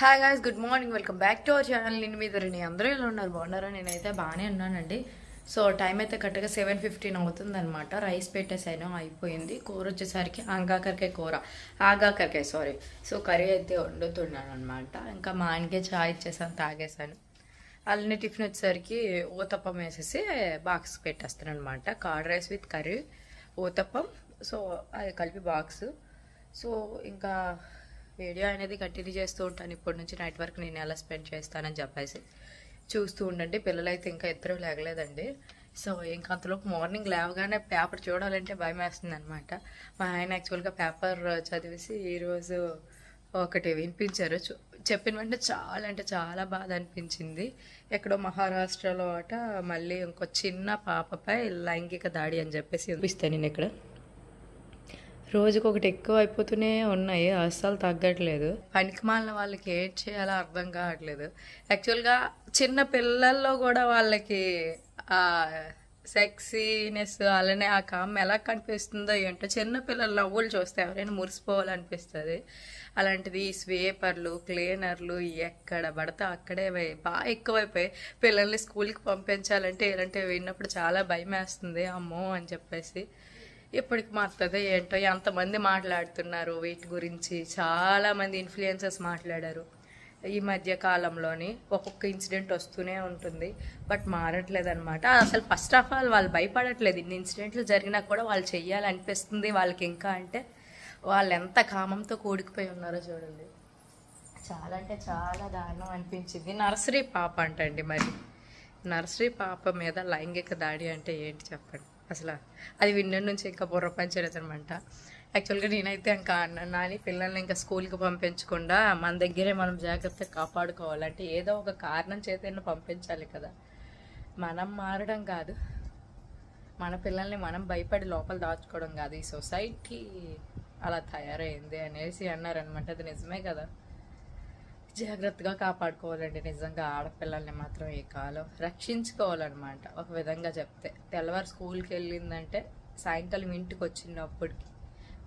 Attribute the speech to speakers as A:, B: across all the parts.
A: Hi guys, good morning. Welcome back to our channel. నేను మీ ధరణి. అందరూ ఎలా ఉన్నారు? బాగున్నారా? నేనైతే బాగానే ఉన్నానండి. సో టైం అయితే కరెక్ట్గా 7:15 అవుతుందన్నమాట. రైస్ పెట్టేసాను, అయిపోయింది. కూర వచ్చేసరికి ఆగాకరకాయ సో కర్రీ అయితే వండుతున్నాను అనమాట. ఇంకా మా ఆయనకే చాయ్ ఇచ్చేసాను, తాగేసాను. అలానే టిఫిన్ వచ్చేసరికి ఊతప్పం వేసేసి బాక్స్ పెట్టేస్తాను అనమాట. Curd rice with curry, uttapam. So అది కలిపి బాక్స్. సో ఇంకా వీడియో అనేది కంటిన్యూ చేస్తూ ఉంటాను. ఇప్పటి నుంచి నైట్ వరకు నేను ఎలా స్పెండ్ చేస్తానని చెప్పేసి చూస్తూ ఉండండి. పిల్లలైతే ఇంకా ఇద్దరు లేగలేదండి. సో ఇంకా అంతలోపు మార్నింగ్ లేవగానే పేపర్ చూడాలంటే భయం వేస్తుంది అనమాట. మా ఆయన యాక్చువల్గా పేపర్ చదివేసి ఈరోజు ఒకటి వినిపించారు. చెప్పిన వెంటనే చాలా అంటే చాలా బాధ అనిపించింది. ఎక్కడో మహారాష్ట్రలో అట మళ్ళీ ఇంకో చిన్న పాపపై లైంగిక దాడి అని చెప్పేసి వినిపిస్తాను. నేను ఇక్కడ రోజుకొకటి ఎక్కువ అయిపోతూనే ఉన్నాయి, అస్సలు తగ్గట్లేదు. పనికిమాలిన వాళ్ళకి ఏం చేయాలో అర్థం కావట్లేదు. యాక్చువల్గా చిన్న పిల్లల్లో కూడా వాళ్ళకి ఆ సెక్సీనెస్ అలానే ఆ కామ్ ఎలా కనిపిస్తుందో ఏంటో. చిన్న పిల్లల నవ్వులు చూస్తే ఎవరైనా మురిసిపోవాలనిపిస్తుంది. అలాంటిది ఈ స్వేపర్లు, క్లీనర్లు ఎక్కడ పడితే అక్కడే బాగా ఎక్కువైపోయి పిల్లల్ని స్కూల్కి పంపించాలంటే ఇలాంటివి విన్నప్పుడు చాలా భయం వేస్తుంది. అమ్మో అని చెప్పేసి ఇప్పటికి మాత్రమే ఏంటో ఎంతమంది మాట్లాడుతున్నారు వీటి గురించి. చాలామంది ఇన్ఫ్లుయెన్సర్స్ మాట్లాడారు ఈ మధ్య కాలంలోని. ఒక్కొక్క ఇన్సిడెంట్ వస్తూనే ఉంటుంది, బట్ మారట్లేదు అనమాట. అసలు ఫస్ట్ ఆఫ్ ఆల్ వాళ్ళు భయపడట్లేదు. ఇన్ని ఇన్సిడెంట్లు జరిగినా కూడా వాళ్ళు చెయ్యాలనిపిస్తుంది వాళ్ళకి. ఇంకా అంటే వాళ్ళు ఎంత కామంతో కూడుకుపోయి ఉన్నారో చూడండి. చాలా అంటే చాలా దారుణం అనిపించింది. నర్సరీ పాప అంటండి. మరి నర్సరీ పాప మీద లైంగిక దాడి అంటే ఏంటి చెప్పండి. అసలు అది విన్న నుంచి ఇంకా బుర్ర పంచలేదనమాట. యాక్చువల్గా నేనైతే ఇంకా నాని పిల్లల్ని ఇంకా స్కూల్కి పంపించకుండా మన దగ్గరే మనం జాగ్రత్తగా కాపాడుకోవాలంటే ఏదో ఒక కారణం చేతైనా పంపించాలి కదా. మనం మారడం కాదు, మన పిల్లల్ని మనం భయపడి లోపల దాచుకోవడం కాదు. ఈ సొసైటీ అలా తయారైంది అనేసి అన్నారనమాట. అది నిజమే కదా. జాగ్రత్తగా కాపాడుకోవాలండి నిజంగా. ఆడపిల్లల్ని మాత్రం ఈ కాలం రక్షించుకోవాలన్నమాట. ఒక విధంగా చెప్తే తెల్లవారు స్కూల్కి వెళ్ళిందంటే సాయంకాలం ఇంటికి వచ్చినప్పటికి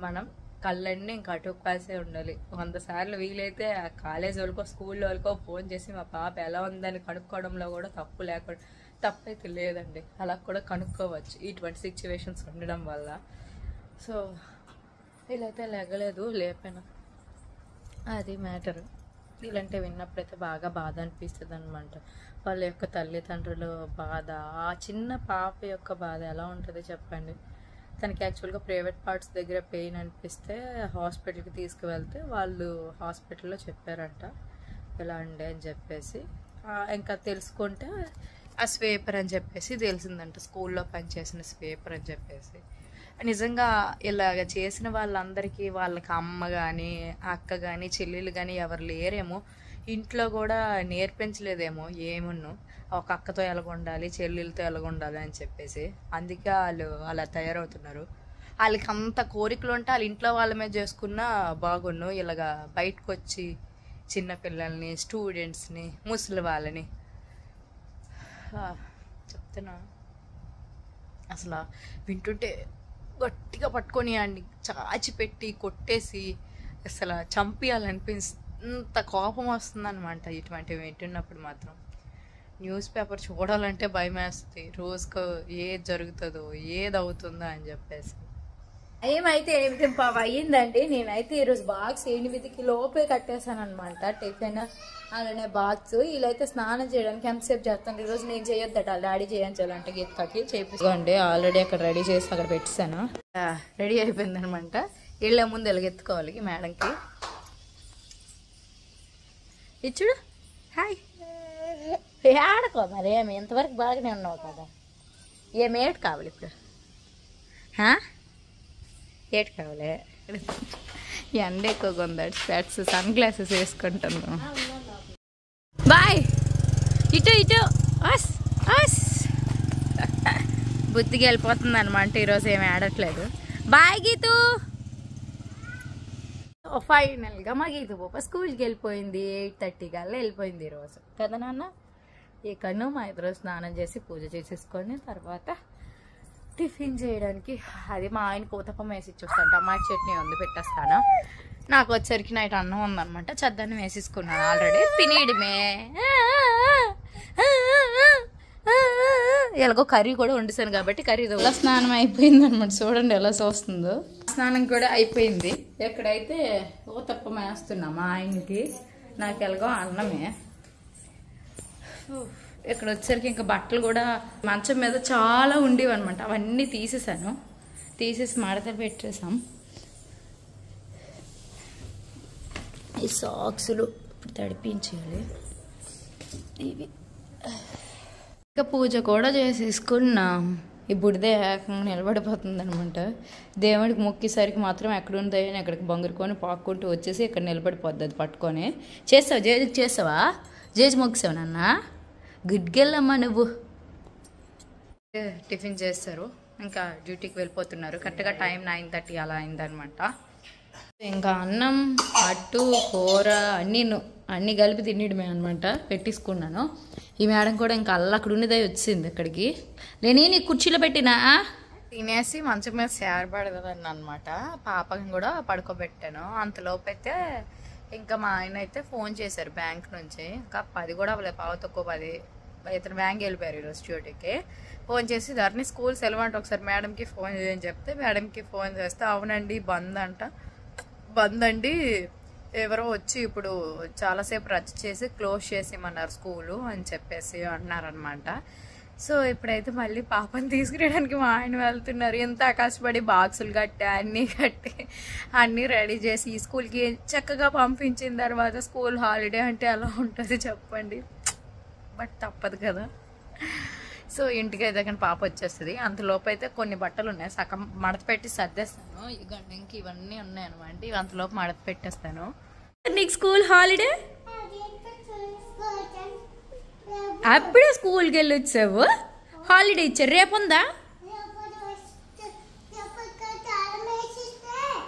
A: మనం కళ్ళన్నీ ఇంకా అటుపాసే ఉండాలి. 100 సార్లు వీలైతే ఆ కాలేజ్ వాళ్ళకో స్కూల్ వాళ్ళకో ఫోన్ చేసి మా పాప ఎలా ఉందని కనుక్కోవడంలో కూడా తప్పైతే లేదండి. అలా కూడా కనుక్కోవచ్చు ఇటువంటి సిచ్యువేషన్స్ ఉండడం వల్ల. సో వీళ్ళైతే లేగలేదు, లేపాను, అది మ్యాటర్. ఇలాంటివి విన్నప్పుడైతే బాగా బాధ అనిపిస్తుంది అనమాట. వాళ్ళ యొక్క తల్లిదండ్రులు బాధ, ఆ చిన్న పాప యొక్క బాధ ఎలా ఉంటుంది చెప్పండి. తనకి యాక్చువల్గా ప్రైవేట్ పార్ట్స్ దగ్గర పెయిన్ అనిపిస్తే హాస్పిటల్కి తీసుకువెళ్తే వాళ్ళు హాస్పిటల్లో చెప్పారంట ఇలా అండి అని చెప్పేసి. ఇంకా తెలుసుకుంటే ఆ స్వేపర్ అని చెప్పేసి తెలిసిందంట. స్కూల్లో పనిచేసిన స్వేపర్ అని చెప్పేసి. నిజంగా ఇలాగ చేసిన వాళ్ళందరికీ వాళ్ళకి అమ్మ కానీ అక్క కానీ చెల్లెలు కానీ ఎవరు లేరేమో. ఇంట్లో కూడా నేర్పించలేదేమో ఏమున్నో ఒక అక్కతో ఎలాగుండాలి, చెల్లెలతో ఎలాగుండాలి అని చెప్పేసి. అందుకే వాళ్ళు అలా తయారవుతున్నారు. వాళ్ళకి అంత కోరికలు ఉంటే వాళ్ళ ఇంట్లో వాళ్ళ మీద చేసుకున్నా బాగున్ను. ఇలాగా బయటకు వచ్చి చిన్నపిల్లల్ని, స్టూడెంట్స్ని, ముసలి వాళ్ళని చెప్తున్నా. అసలు వింటుంటే గట్టిగా పట్టుకొని అన్ని చాచి పెట్టి కొట్టేసి అసలు చంపేయాలనిపించేంత కోపం వస్తుందన్నమాట ఇటువంటివి వింటున్నప్పుడు మాత్రం. న్యూస్ పేపర్ చూడాలంటే భయం వేస్తుంది. రోజుకు ఏది జరుగుతుందో ఏది అవుతుందో అని చెప్పేసి.
B: ఏమైతే 8:15 అయ్యిందండి. నేనైతే ఈరోజు బాక్స్ 8కి లోపే కట్టేశాను అనమాట. టిఫిన్ అలానే బాక్స్. వీళ్ళైతే స్నానం చేయడానికి ఎంతసేపు చేస్తాను. ఈరోజు నేను చేయొద్దట, డాడీ చేయించాలంటే గీతకి చేయించుకోండి. ఆల్రెడీ అక్కడ రెడీ చేసి అక్కడ పెట్టాను.
A: రెడీ అయిపోయింది అనమాట. వీళ్ళ ముందు ఎలాగెత్తుకోవాలి మేడంకి. ఇచ్చుడు హాయ్.
B: ఆడుకో మరి. ఏమి ఇంతవరకు బాగానే ఉన్నావు కదా.
A: ఏమేటి కావాలి ఇప్పుడు? ఏటి కావాలి? ఎండ ఎక్కువగా ఉందాడు. స్పెట్స్, సన్ గ్లాసెస్ వేసుకుంటాను. బాయ్. ఇటు అస్ అస్ బుద్ధికి వెళ్ళిపోతుంది అనమాట. ఈరోజు ఏమి ఆడట్లేదు. బాయ్ గీతు. ఫైనల్గా మా గీతు పాప స్కూల్కి వెళ్ళిపోయింది. 8:30 కల్లా వెళ్ళిపోయింది ఈరోజు కదా నాన్న. ఇక్కడను మా ఇద్దరు స్నానం చేసి పూజ చేసేసుకొని తర్వాత టిఫిన్ చేయడానికి అది మా ఆయన ఊతప్పం వేసి ఇచ్చేస్తాను. టమాటా చట్నీ ఉంది పెట్టేస్తాను.
B: నాకు వచ్చేసరికి నైట్ అన్నం ఉందనమాట, చద్దన్నం వేసేసుకున్నాను ఆల్రెడీ, తినేయడమే. ఎలాగో కర్రీ కూడా వండుతాను కాబట్టి కర్రీ స్నానం అయిపోయింది అనమాట. చూడండి ఎలా చూస్తుందో. స్నానం కూడా అయిపోయింది. ఎక్కడైతే ఊతప్పం వేస్తున్నా మా ఆయనకి, నాకు ఎలాగో అన్నమే. ఇక్కడ వచ్చేసరికి ఇంకా బట్టలు కూడా మంచం మీద చాలా ఉండేవి అనమాట, అవన్నీ తీసేసాను. తీసేసి మడత పెట్టేసాం. ఈ సాక్సులు ఇప్పుడు తడిపించాలి. ఇవి ఇంకా పూజ కూడా చేసేసుకున్నాం. ఈ బుడిదే ఏకంగా నిలబడిపోతుంది అనమాట. దేవుడికి మొక్కేసరికి మాత్రం ఎక్కడ ఉంటాయో అని ఎక్కడికి బొంగురుకొని పాక్కుంటూ వచ్చేసి ఇక్కడ నిలబడిపోద్ది అది పట్టుకొని. చేస్తావా జేజుకి? చేస్తావా? జేజు మొక్కేసావు నాన్న? గుడ్గెళ్ళమ్మా నువ్వు. టిఫిన్ చేస్తారు, ఇంకా డ్యూటీకి వెళ్ళిపోతున్నారు. కరెక్ట్గా టైం 9:30 అలా అయిందనమాట. ఇంకా అన్నం, అట్టు, కూర అన్నీ కలిపి తినేయడమే అనమాట. పెట్టించుకున్నాను. ఈ మేడం కూడా ఇంకా అక్కడ ఉన్నదే వచ్చింది ఇక్కడికి. నీ కుర్చీలో పెట్టినా తినేసి మంచం మీద సేరపడదని అనమాట. పాపని కూడా పడుకోబెట్టాను. అంతలోపు అయితే ఇంకా మా ఆయన అయితే ఫోన్ చేశారు బ్యాంక్ నుంచి. ఇంకా 10 కూడా అవ్వలేదు, 9:10. ఇతను బ్యాంక్ వెళ్ళిపోయారు ఈరోజు డ్యూటీకి. ఫోన్ చేసి ధరణి స్కూల్ సెలవు అంటే ఒకసారి మేడంకి ఫోన్ చేయని చెప్తే, మేడంకి ఫోన్ చేస్తే అవునండి బంద్ అండి, ఎవరో వచ్చి ఇప్పుడు చాలాసేపు రచ్చ చేసి క్లోజ్ చేసేయమన్నారు స్కూలు అని చెప్పేసి అన్నారనమాట. సో ఇప్పుడైతే మళ్ళీ పాపని తీసుకురావడానికి మా ఆయన వెళ్తున్నారు. ఎంత కష్టపడి బాక్సులు కట్టి అన్నీ రెడీ చేసి ఈ స్కూల్కి చక్కగా పంపించిన తర్వాత స్కూల్ హాలిడే అంటే ఎలా ఉంటుంది చెప్పండి. బట్ తప్పదు కదా. సో ఇంటికి అయితే కానీ పాప వచ్చేస్తుంది. అంతలోపు అయితే కొన్ని బట్టలు ఉన్నాయి, సగం మడత పెట్టి సర్దేస్తాను. ఇదిగోండి ఇంక ఇవన్నీ ఉన్నాయన్నమాట. ఇవి అంతలోపు మడత పెట్టేస్తాను. నీకు స్కూల్ హాలిడే? అప్పుడే స్కూల్కి వెళ్ళి వచ్చావు, హాలిడే ఇచ్చారు. రేపు ఉందా?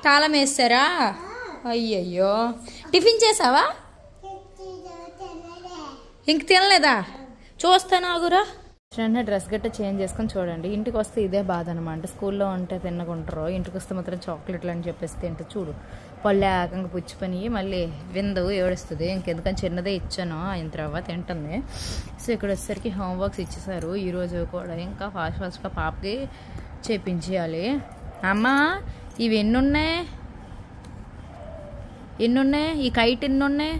B: తాళం వేస్తారా? అయ్యయ్యో. టిఫిన్ చేసావా? ఇంక తినలేదా? చూస్తాను ఆగురా. డ్రెస్ గట్ట చేంజ్ చేసుకొని చూడండి. ఇంటికి వస్తే ఇదే బాధ అనమాట. స్కూల్లో ఉంటే తిన్నకుంటారు, ఇంటికి వస్తే మాత్రం చాక్లెట్లు అని చెప్పేసి తింటే చూడు పళ్ళు ఏకంగా పుచ్చిపోయి మళ్ళీ విందు ఏడుస్తుంది. ఇంకెందుకని చిన్నదే ఇచ్చాను, అయిన తర్వాత తింటుంది. సో ఇక్కడ వచ్చేసరికి హోంవర్క్స్ ఇచ్చేసారు ఈరోజు కూడా. ఇంకా ఫాస్ట్గా పాపకి చేపించేయాలి. అమ్మా ఇవి ఎన్ని ఉన్నాయి? ఈ కైట్ ఎన్ని ఉన్నాయి?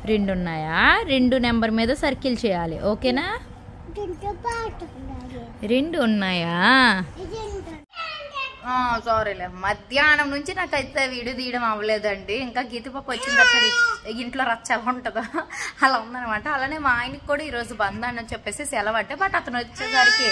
B: 2 ఉన్నాయా? 2 నెంబర్ మీద సర్కిల్ చేయాలి, ఓకేనా? 2 ఉన్నాయా? సారీలే, మధ్యాహ్నం నుంచి నాకైతే వీడియో తీయడం అవ్వలేదండి. ఇంకా గీతపక్క వచ్చిన తర్వాత ఇంట్లో రచ్చ ఎలా ఉంటుందో అలా ఉందనమాట. అలానే మా ఆయనకి కూడా ఈరోజు బంద్ అని చెప్పేసి సెలవు అంటే, బట్ అతను వచ్చేసరికి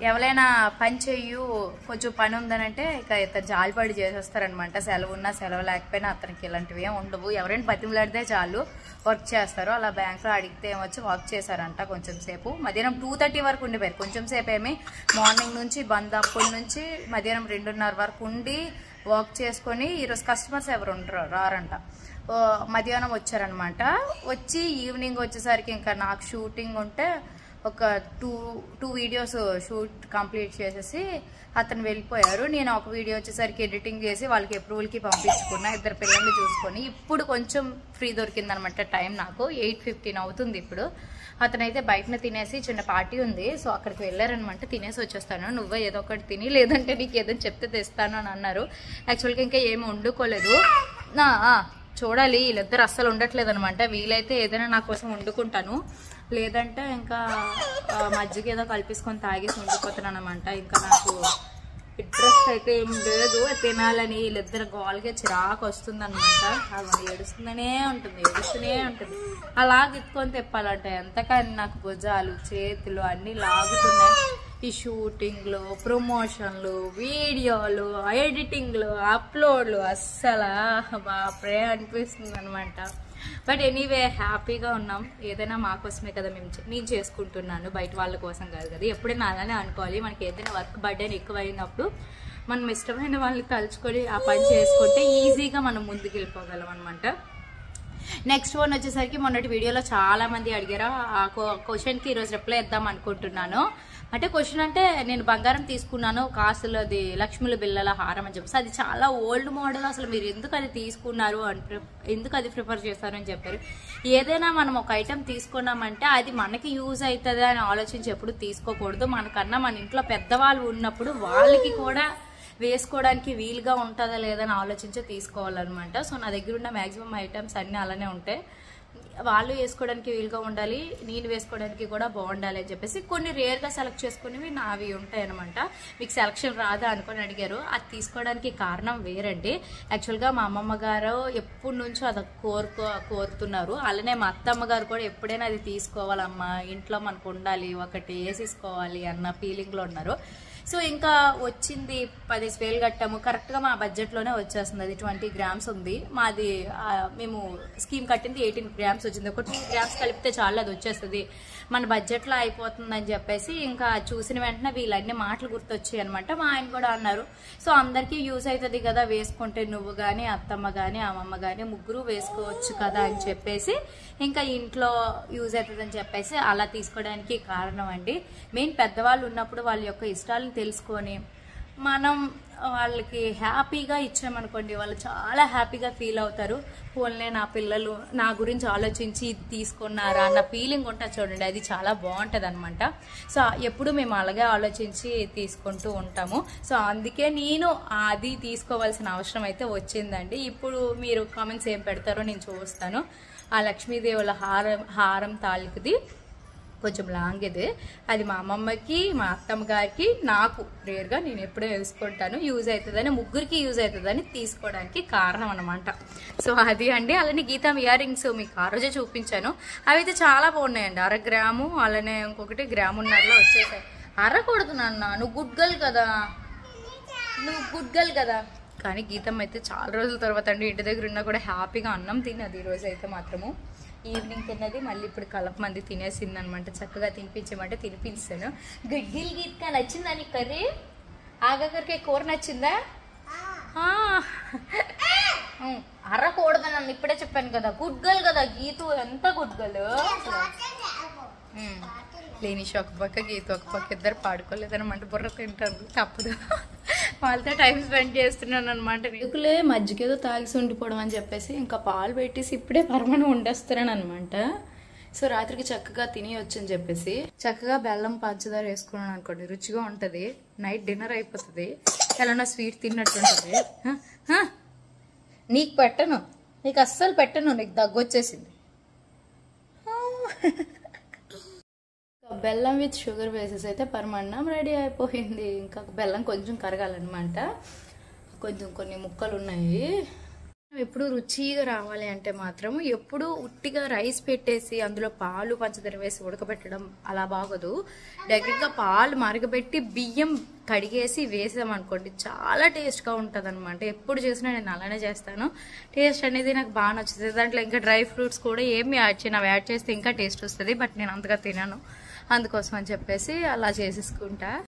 B: ఎవరైనా పని చెయ్యు కొంచెం పని ఉందనంటే ఇక ఇతను జాలిపడి చేసేస్తారనమాట. సెలవు ఉన్నా సెలవు లేకపోయినా అతనికి ఇలాంటివి ఏమి ఉండవు. ఎవరైనా బతిమలాడితే చాలు వర్క్ చేస్తారు. అలా బ్యాంక్లో అడిగితే ఏమొచ్చి వర్క్ చేశారంట కొంచెం సేపు. మధ్యాహ్నం 2:30 వరకు ఉండిపోయారు. కొంచెం సేపు ఏమి మార్నింగ్ నుంచి బంద్ అప్పటి నుంచి మధ్యాహ్నం 2:30 వరకు ఉండి వర్క్ చేసుకొని, ఈరోజు కస్టమర్స్ ఎవరు రారంట. మధ్యాహ్నం వచ్చారనమాట. వచ్చి ఈవినింగ్ వచ్చేసరికి ఇంకా నాకు షూటింగ్ ఉంటే ఒక 2 వీడియోస్ షూట్ కంప్లీట్ చేసేసి అతను వెళ్ళిపోయారు. నేను ఒక వీడియో వచ్చేసరికి ఎడిటింగ్ చేసి వాళ్ళకి అప్రూవల్కి పంపించుకున్నా. 2 పిల్లల్ని చూసుకొని ఇప్పుడు కొంచెం ఫ్రీ దొరికిందనమాట టైం. నాకు 8:15 అవుతుంది ఇప్పుడు. అతనైతే బయటనే తినేసి చిన్న పార్టీ ఉంది, సో అక్కడికి వెళ్ళారనమాట. తినేసి వచ్చేస్తాను, నువ్వే ఏదో ఒకటి తిని, లేదంటే నీకు ఏదైనా చెప్తే తెస్తాను అని అన్నారు. యాక్చువల్గా ఇంకా ఏమి వండుకోలేదు. చూడాలి, వీళ్ళిద్దరు అస్సలు ఉండట్లేదు అనమాట. వీలైతే ఏదైనా నా కోసం వండుకుంటాను, లేదంటే ఇంకా మజ్జిగ ఏదో కలిపేసుకొని తాగేసి ఉండిపోతున్నాను అనమాట. ఇంకా నాకు ఇంట్రెస్ట్ అయితే ఏం లేదు తినాలని. వీళ్ళిద్దరు గోల్గా చిరాకు వస్తుంది అనమాట. అది ఏడుస్తూనే ఉంటుంది. అలా ఎత్తుకొని తెప్పాలంట. ఎంతకని నాకు భుజాలు చేతులు అన్నీ లాగుతున్నాయి. ఈ షూటింగ్లు, ప్రమోషన్లు, వీడియోలు, ఎడిటింగ్లు, అప్లోడ్లు అస్సలు బాప్రే అనిపిస్తుంది అనమాట. బట్ ఎనీవే హ్యాపీగా ఉన్నాం. ఏదైనా మా కోసమే కదా నేను చేసుకుంటున్నాను, బయట వాళ్ళ కోసం కాదు కదా. ఎప్పుడైనా అలానే అనుకోవాలి. మనకి ఏదైనా వర్క్ బర్డెన్ ఎక్కువైనప్పుడు మనం ఇష్టమైన వాళ్ళని తలుచుకొని ఆ పని చేసుకుంటే ఈజీగా మనం ముందుకు వెళ్ళిపోగలం అనమాట. నెక్స్ట్ వన్ వచ్చేసరికి మొన్నటి వీడియోలో చాలా మంది అడిగారు. ఆ క్వశ్చన్కి ఈరోజు రిప్లై ఇద్దాం అనుకుంటున్నాను. అంటే క్వశ్చన్ అంటే నేను బంగారం తీసుకున్నాను కాసులు అది లక్ష్మీల బిల్లల హారం అని చెప్పేసి అది చాలా ఓల్డ్ మోడల్, అసలు మీరు ఎందుకు అది తీసుకున్నారు అని ఎందుకు అది ప్రిఫర్ చేస్తారు అని చెప్పారు. ఏదైనా మనం ఒక ఐటెం తీసుకున్నామంటే అది మనకి యూజ్ అవుతుంది అని ఆలోచించి ఎప్పుడు తీసుకోకూడదు. మనకన్నా మన ఇంట్లో పెద్దవాళ్ళు ఉన్నప్పుడు వాళ్ళకి కూడా వేసుకోవడానికి వీలుగా ఉంటుందా లేదని ఆలోచించి తీసుకోవాలన్నమాట. సో నా దగ్గర ఉన్న మ్యాక్సిమం ఐటమ్స్ అన్నీ అలానే ఉంటాయి. వాళ్ళు వేసుకోవడానికి వీలుగా ఉండాలి, నేను వేసుకోవడానికి కూడా బాగుండాలి అని చెప్పేసి కొన్ని రేర్గా సెలెక్ట్ చేసుకునేవి నావి ఉంటాయి అనమాట. మీకు సెలక్షన్ రాదా అనుకొని అడిగారు. అది తీసుకోవడానికి కారణం వేరండి. యాక్చువల్గా మా అమ్మమ్మ గారు ఎప్పటి నుంచో అది కోరుతున్నారు. అలానే మా అత్తమ్మ గారు కూడా ఎప్పుడైనా అది తీసుకోవాలమ్మా, ఇంట్లో మనకు ఉండాలి, ఒకటి వేసేసుకోవాలి అన్న ఫీలింగ్లో ఉన్నారు. సో ఇంకా వచ్చింది 10,000 కట్టాము. కరెక్ట్గా మా బడ్జెట్లోనే వచ్చేస్తుంది. అది 20 grams ఉంది మాది. మేము స్కీమ్ కట్టింది 18 grams వచ్చింది. ఒక 2 grams కలిపితే చాలా అది వచ్చేస్తుంది, మన బడ్జెట్లో అయిపోతుందని చెప్పేసి ఇంకా చూసిన వెంటనే వీళ్ళన్ని మాటలు గుర్తొచ్చాయి అనమాట. మా ఆయన కూడా అన్నారు, సో అందరికీ యూజ్ అవుతుంది కదా వేసుకుంటే, నువ్వు కానీ అత్తమ్మ కానీ అమ్మమ్మ కానీ ముగ్గురు వేసుకోవచ్చు కదా అని చెప్పేసి ఇంకా ఇంట్లో యూజ్ అవుతుంది అని చెప్పేసి అలా తీసుకోవడానికి కారణం అండి. మెయిన్ పెద్దవాళ్ళు ఉన్నప్పుడు వాళ్ళ యొక్క ఇష్టాలను తెలుసుకొని మనం వాళ్ళకి హ్యాపీగా ఇచ్చామనుకోండి, వాళ్ళు చాలా హ్యాపీగా ఫీల్ అవుతారు. పోన్లే నా పిల్లలు నా గురించి ఆలోచించి ఇది తీసుకున్నారా అన్న ఫీలింగ్ ఉంటుంది చూడండి, అది చాలా బాగుంటుంది అనమాట. సో ఎప్పుడు మేము అలాగే ఆలోచించి తీసుకుంటూ ఉంటాము. సో అందుకే నేను అది తీసుకోవాల్సిన అవసరం అయితే వచ్చిందండి. ఇప్పుడు మీరు కామెంట్స్ ఏం పెడతారో నేను చూస్తాను. ఆ లక్ష్మీదేవుల హారం తాలూకుది కొంచెం లాంగ్ ఇది. అది మా అమ్మమ్మకి మా అత్తమ్మ గారికి నాకు రేర్గా నేను ఎప్పుడూ వేసుకుంటాను, యూజ్ అవుతుందని, ముగ్గురికి యూజ్ అవుతుందని తీసుకోవడానికి కారణం అనమాట. సో అది అండి. అలానే గీతం ఇయర్ రింగ్స్ మీకు ఆ రోజే చూపించాను. అవి అయితే చాలా బాగున్నాయండి. 1/2 గ్రాము, అలానే ఇంకొకటి 1.5 గ్రాములో వచ్చేసాయి. అరకూడదు నాన్న, నువ్వు గుడ్ గర్ల్ కదా. కానీ గీతం అయితే చాలా రోజుల తర్వాత అండి ఇంటి దగ్గర ఉన్నా కూడా హ్యాపీగా అన్నం తిన్నది. ఈరోజు అయితే మాత్రము ఈవినింగ్ తిన్నది, మళ్ళీ ఇప్పుడు కలప మంది తినేసింది అనమాట. చక్కగా తినిపించమంటే తినిపించాను. గడ్డిల్ గీత్కా నచ్చిందా నీ కర్రీ? ఆగరికి కూర నచ్చిందా? అరకూడదు నన్ను ఇప్పుడే చెప్పాను కదా, గుడ్ గర్ల్ కదా గీతు, ఎంత గుడ్ గర్ల్. లేనిషి ఒక పక్క గీత ఒక పక్క, ఇద్దరు పాడుకోలేదనమాట. బుర్ర తింటారు, తప్పదు, వాళ్ళతో టైం స్పెండ్ చేస్తున్నాను అనమాట. ఎందుకులే మజ్జిగేదో తాగిసి ఉండిపోవడం అని చెప్పేసి ఇంకా పాలు పెట్టేసి ఇప్పుడే పరమాణం వండేస్తున్నాను అనమాట. సో రాత్రికి చక్కగా తిని వచ్చని చెప్పేసి చక్కగా బెల్లం పంచదార వేసుకున్నాను అనుకోండి, రుచిగా ఉంటుంది. నైట్ డిన్నర్ అయిపోతుంది, ఎలానో స్వీట్ తిన్నట్టుంటుంది. నీకు పెట్టను, నీకు అస్సలు పెట్టను, నీకు దగ్గొచ్చేసింది. బెల్లం విత్ షుగర్ వేసేసి అయితే పరమాన్నం రెడీ అయిపోయింది. ఇంకా బెల్లం కొంచెం కరగాలన్నమాట, కొంచెం కొన్ని ముక్కలు ఉన్నాయి. ఎప్పుడు రుచిగా రావాలి అంటే మాత్రం ఎప్పుడు ఉట్టిగా రైస్ పెట్టేసి అందులో పాలు పంచదార వేసి ఉడకబెట్టడం అలా బాగోదు. డైరెక్ట్గా పాలు మరగబెట్టి బియ్యం కడిగేసి వేసామనుకోండి చాలా టేస్ట్గా ఉంటుంది అనమాట. ఎప్పుడు చేసినా నేను అలానే చేస్తాను. టేస్ట్ అనేది నాకు బాగా నచ్చుతుంది. దాంట్లో ఇంకా డ్రై ఫ్రూట్స్ కూడా ఏమి యాడ్ చేయను, అవి యాడ్ చేస్తే ఇంకా టేస్ట్ వస్తుంది. బట్ నేను అంతగా తినను, అందుకోసం అని చెప్పేసి అలా చేసేసుకుంటా.